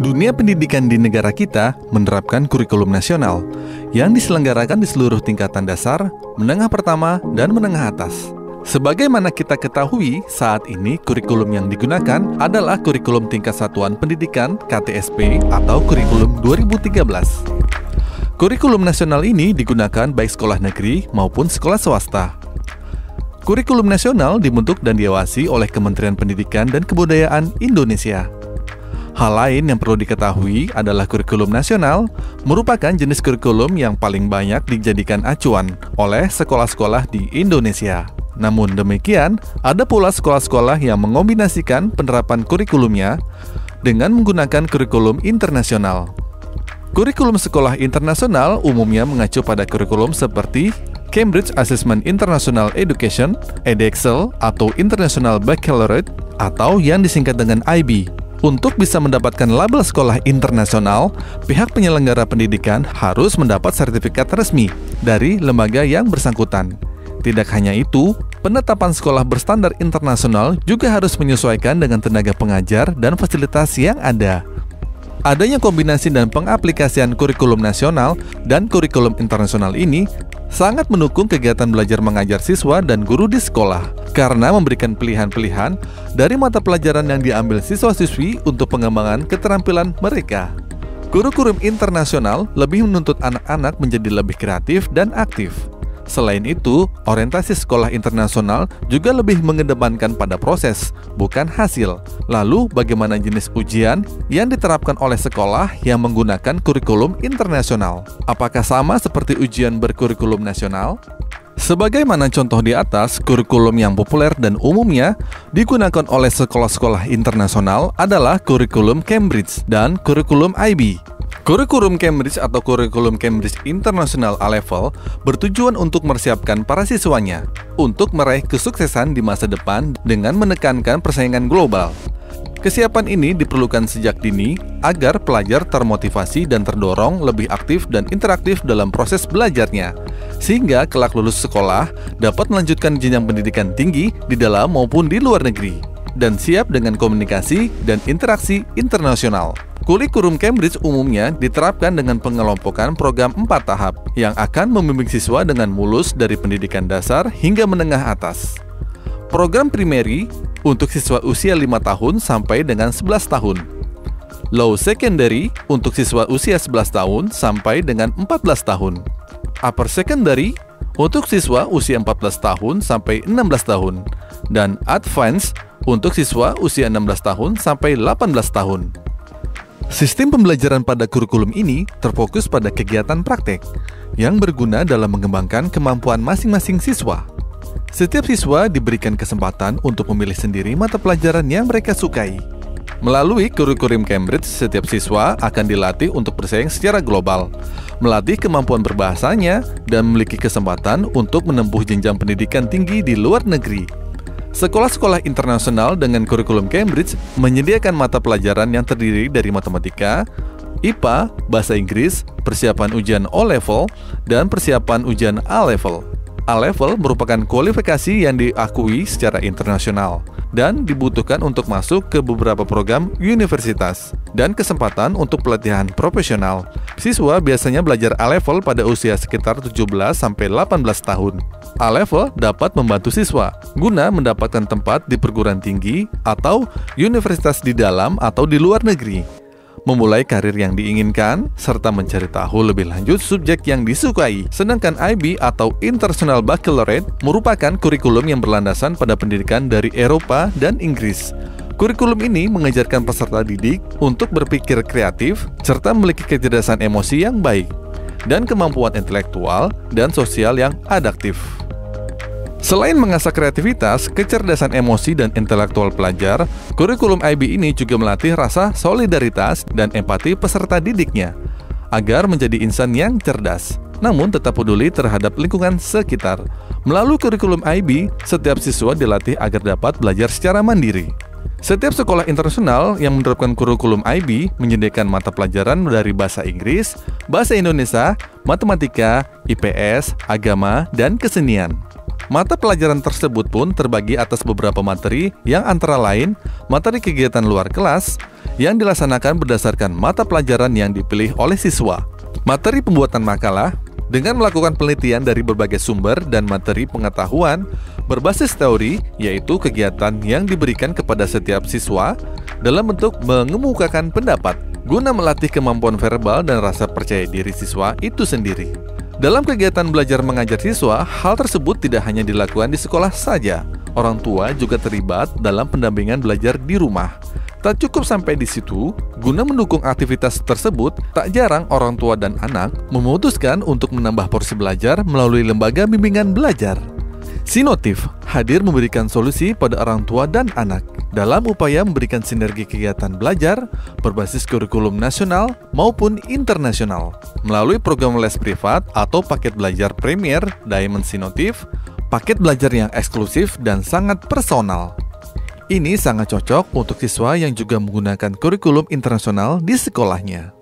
Dunia pendidikan di negara kita menerapkan kurikulum nasional yang diselenggarakan di seluruh tingkatan dasar, menengah pertama, dan menengah atas. Sebagaimana kita ketahui, saat ini kurikulum yang digunakan adalah kurikulum tingkat satuan pendidikan KTSP atau kurikulum 2013. Kurikulum nasional ini digunakan baik sekolah negeri maupun sekolah swasta. Kurikulum nasional dibentuk dan diawasi oleh Kementerian Pendidikan dan Kebudayaan Indonesia. Hal lain yang perlu diketahui adalah kurikulum nasional merupakan jenis kurikulum yang paling banyak dijadikan acuan oleh sekolah-sekolah di Indonesia. Namun demikian, ada pula sekolah-sekolah yang mengombinasikan penerapan kurikulumnya dengan menggunakan kurikulum internasional. Kurikulum sekolah internasional umumnya mengacu pada kurikulum seperti Cambridge Assessment International Education, EDEXL, atau International Baccalaureate, atau yang disingkat dengan IB. Untuk bisa mendapatkan label sekolah internasional, pihak penyelenggara pendidikan harus mendapat sertifikat resmi dari lembaga yang bersangkutan. Tidak hanya itu, penetapan sekolah berstandar internasional juga harus menyesuaikan dengan tenaga pengajar dan fasilitas yang ada. Adanya kombinasi dan pengaplikasian kurikulum nasional dan kurikulum internasional ini sangat mendukung kegiatan belajar mengajar siswa dan guru di sekolah karena memberikan pilihan-pilihan dari mata pelajaran yang diambil siswa-siswi untuk pengembangan keterampilan mereka. Kurikulum internasional lebih menuntut anak-anak menjadi lebih kreatif dan aktif. Selain itu, orientasi sekolah internasional juga lebih mengedepankan pada proses, bukan hasil. Lalu, bagaimana jenis ujian yang diterapkan oleh sekolah yang menggunakan kurikulum internasional? Apakah sama seperti ujian berkurikulum nasional? Sebagaimana contoh di atas, kurikulum yang populer dan umumnya digunakan oleh sekolah-sekolah internasional adalah kurikulum Cambridge dan kurikulum IB. Kurikulum Cambridge atau kurikulum Cambridge International A-Level bertujuan untuk mempersiapkan para siswanya untuk meraih kesuksesan di masa depan dengan menekankan persaingan global. Kesiapan ini diperlukan sejak dini agar pelajar termotivasi dan terdorong lebih aktif dan interaktif dalam proses belajarnya, sehingga kelak lulus sekolah dapat melanjutkan jenjang pendidikan tinggi di dalam maupun di luar negeri, dan siap dengan komunikasi dan interaksi internasional. Kurikulum Cambridge umumnya diterapkan dengan pengelompokan program 4 tahap yang akan membimbing siswa dengan mulus dari pendidikan dasar hingga menengah atas. Program primary untuk siswa usia 5 tahun sampai dengan 11 tahun. Low secondary untuk siswa usia 11 tahun sampai dengan 14 tahun. Upper secondary untuk siswa usia 14 tahun sampai 16 tahun. Dan advanced untuk siswa usia 16 tahun sampai 18 tahun. Sistem pembelajaran pada kurikulum ini terfokus pada kegiatan praktek yang berguna dalam mengembangkan kemampuan masing-masing siswa. Setiap siswa diberikan kesempatan untuk memilih sendiri mata pelajaran yang mereka sukai. Melalui kurikulum Cambridge, setiap siswa akan dilatih untuk bersaing secara global, melatih kemampuan berbahasanya, dan memiliki kesempatan untuk menempuh jenjang pendidikan tinggi di luar negeri. Sekolah-sekolah internasional dengan kurikulum Cambridge menyediakan mata pelajaran yang terdiri dari matematika, IPA, bahasa Inggris, persiapan ujian O-Level, dan persiapan ujian A-Level. A-Level merupakan kualifikasi yang diakui secara internasional dan dibutuhkan untuk masuk ke beberapa program universitas dan kesempatan untuk pelatihan profesional. Siswa biasanya belajar A-Level pada usia sekitar 17-18 tahun. A-Level dapat membantu siswa guna mendapatkan tempat di perguruan tinggi atau universitas di dalam atau di luar negeri, memulai karir yang diinginkan, serta mencari tahu lebih lanjut subjek yang disukai. Sedangkan IB atau International Baccalaureate merupakan kurikulum yang berlandasan pada pendidikan dari Eropa dan Inggris. Kurikulum ini mengajarkan peserta didik untuk berpikir kreatif, serta memiliki kecerdasan emosi yang baik, dan kemampuan intelektual dan sosial yang adaptif. Selain mengasah kreativitas, kecerdasan emosi, dan intelektual pelajar, kurikulum IB ini juga melatih rasa solidaritas dan empati peserta didiknya agar menjadi insan yang cerdas, namun tetap peduli terhadap lingkungan sekitar. Melalui kurikulum IB, setiap siswa dilatih agar dapat belajar secara mandiri. Setiap sekolah internasional yang menerapkan kurikulum IB menyediakan mata pelajaran dari bahasa Inggris, bahasa Indonesia, matematika, IPS, agama, dan kesenian. Mata pelajaran tersebut pun terbagi atas beberapa materi yang antara lain materi kegiatan luar kelas yang dilaksanakan berdasarkan mata pelajaran yang dipilih oleh siswa, materi pembuatan makalah dengan melakukan penelitian dari berbagai sumber, dan materi pengetahuan berbasis teori, yaitu kegiatan yang diberikan kepada setiap siswa dalam bentuk mengemukakan pendapat guna melatih kemampuan verbal dan rasa percaya diri siswa itu sendiri. Dalam kegiatan belajar mengajar siswa, hal tersebut tidak hanya dilakukan di sekolah saja. Orang tua juga terlibat dalam pendampingan belajar di rumah. Tak cukup sampai di situ, guna mendukung aktivitas tersebut, tak jarang orang tua dan anak memutuskan untuk menambah porsi belajar melalui lembaga bimbingan belajar. Sinotif hadir memberikan solusi pada orang tua dan anak dalam upaya memberikan sinergi kegiatan belajar berbasis kurikulum nasional maupun internasional melalui program les privat atau paket belajar Premier Diamond Sinotif, paket belajar yang eksklusif dan sangat personal. Ini sangat cocok untuk siswa yang juga menggunakan kurikulum internasional di sekolahnya.